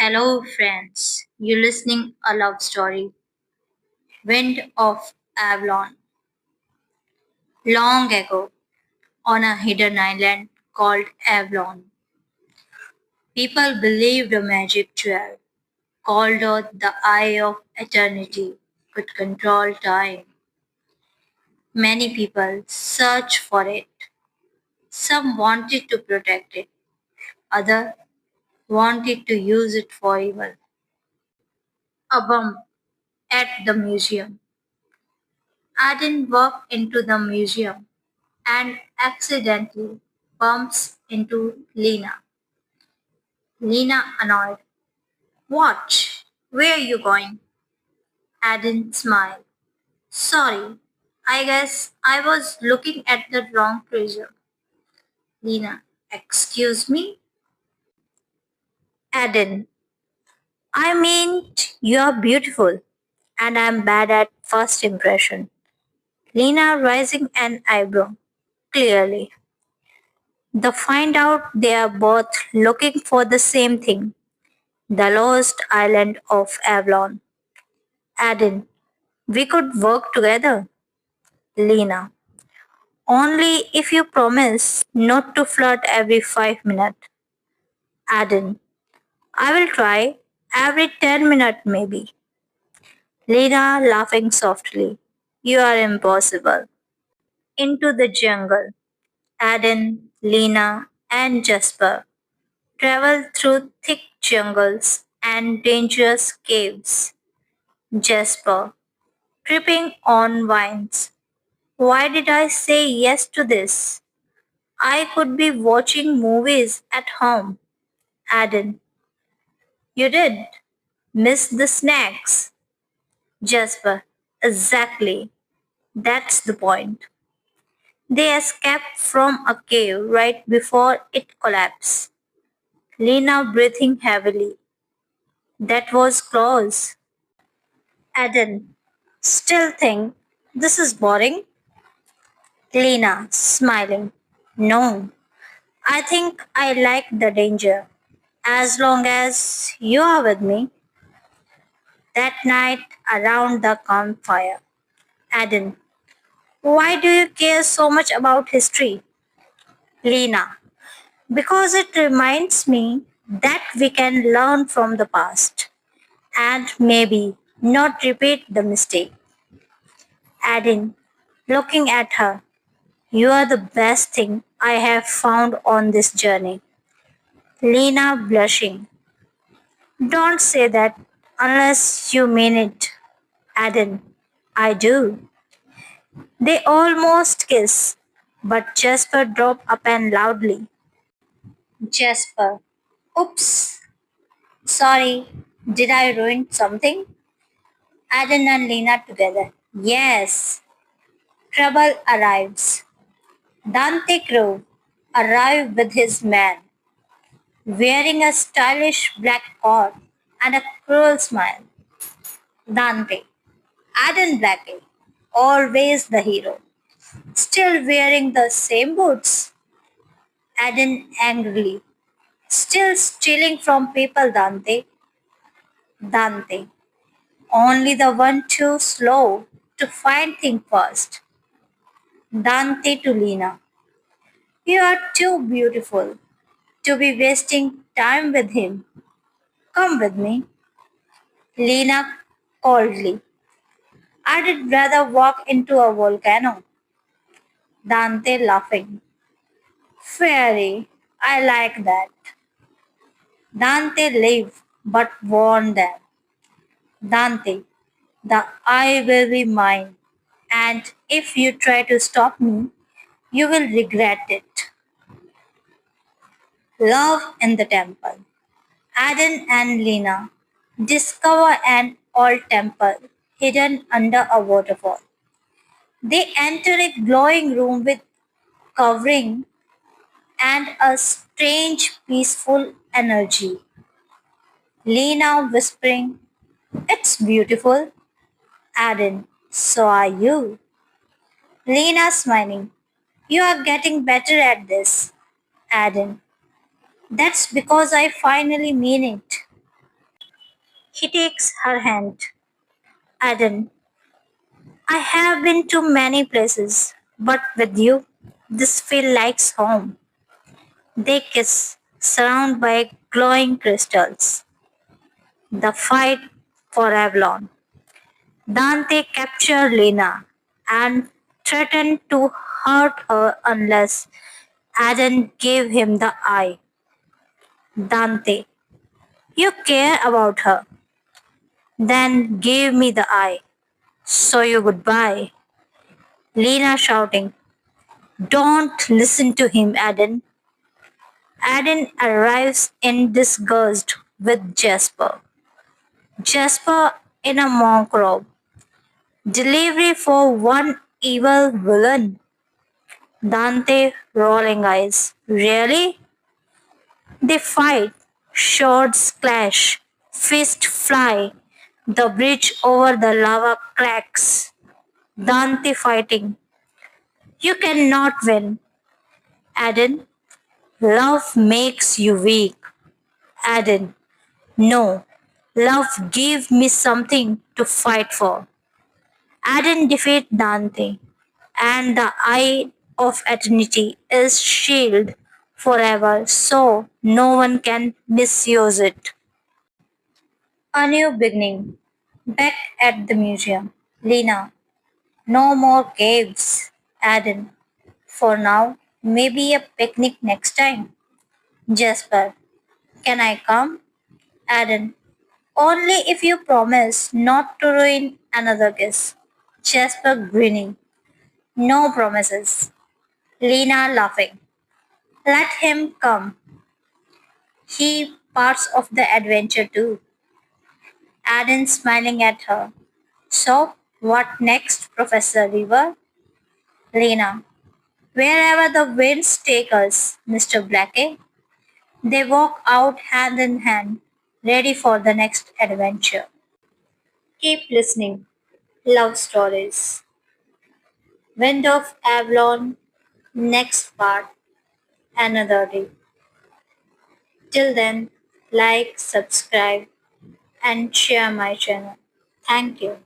Hello, friends. You're listening a love story. Wind of Avalon. Long ago, on a hidden island called Avalon, people believed a magic jewel called out the Eye of Eternity could control time. Many people searched for it. Some wanted to protect it, others wanted to use it for evil. A bump at the museum. I didn't walk into the museum and accidentally bumps into Lena. Lena annoyed. Watch, where are you going? Aden smiled. Sorry, I guess I was looking at the wrong treasure. Lena, excuse me? Aden, I mean, you're beautiful and I'm bad at first impression. Lena raising an eyebrow. Clearly. They find out they are both looking for the same thing, the lost island of Avalon. Aden, we could work together. Lena, only if you promise not to flirt every 5 minutes. Aden, I will try every 10 minutes maybe. Lena laughing softly. You are impossible. Into the jungle. Aden, Lena, and Jasper travel through thick jungles and dangerous caves. Jasper, tripping on vines. Why did I say yes to this? I could be watching movies at home. Aden, you did. Miss the snacks. Jasper, exactly. That's the point. They escaped from a cave right before it collapsed. Lena breathing heavily. That was close. Aden, still think this is boring? Lena, smiling. No, I think I like the danger. As long as you are with me. That night around the campfire. Aden, why do you care so much about history? Lena, because it reminds me that we can learn from the past and maybe not repeat the mistake. Adding, looking at her, you are the best thing I have found on this journey. Lena blushing. Don't say that unless you mean it. Aden, I do. They almost kiss, but Jasper dropped a pen loudly. Jasper, oops, sorry, did I ruin something? Aden and Lena together. Yes, trouble arrives. Dante Crow arrived with his man, wearing a stylish black coat and a cruel smile. Dante, Aden Blackie, always the hero, still wearing the same boots. Aden angrily, still stealing from people, Dante. Dante, only the one too slow to find things first. Dante to Lena, you are too beautiful to be wasting time with him. Come with me. Lena coldly, I'd rather walk into a volcano. Dante laughing, fairy, I like that. Dante lived but warned them. Dante, the eye will be mine, and if you try to stop me, you will regret it. Love in the temple. Aden and Lena discover an old temple hidden under a waterfall. They enter a glowing room with covering and a strange peaceful energy. Lena whispering, It's beautiful. Aden, so are you. Lena smiling, You are getting better at this. Aden, that's because I finally mean it. He takes her hand. Aden, I have been to many places, but with you, this feels like home. They kiss, surrounded by glowing crystals. The fight for Avalon. Dante captured Lena and threatened to hurt her unless Aden gave him the eye. Dante, you care about her. Then give me the eye. So you goodbye. Lena shouting, don't listen to him, Aden. Aden arrives in disgust with Jasper. Jasper in a monk robe. Delivery for one evil villain. Dante rolling eyes. Really? They fight. Swords clash. Fists fly. The bridge over the lava cracks. Dante fighting. You cannot win. Aden, love makes you weak. Aden, no. Love gave me something to fight for. Aden defeat Dante, and the Eye of Eternity is shielded forever, so no one can misuse it. A new beginning. Back at the museum. Lena, no more caves. Aden, for now, maybe a picnic next time. Jasper, can I come? Aden, only if you promise not to ruin another kiss. Jasper grinning. No promises. Lena laughing. Let him come. He parts of the adventure too. Aden smiling at her. So, what next, Professor River? Lena. Wherever the winds take us, Mr. Blackie. They walk out hand in hand, ready for the next adventure. Keep listening. Love stories. Wind of Avalon, next part, another day. Till then, like, subscribe, and share my channel. Thank you.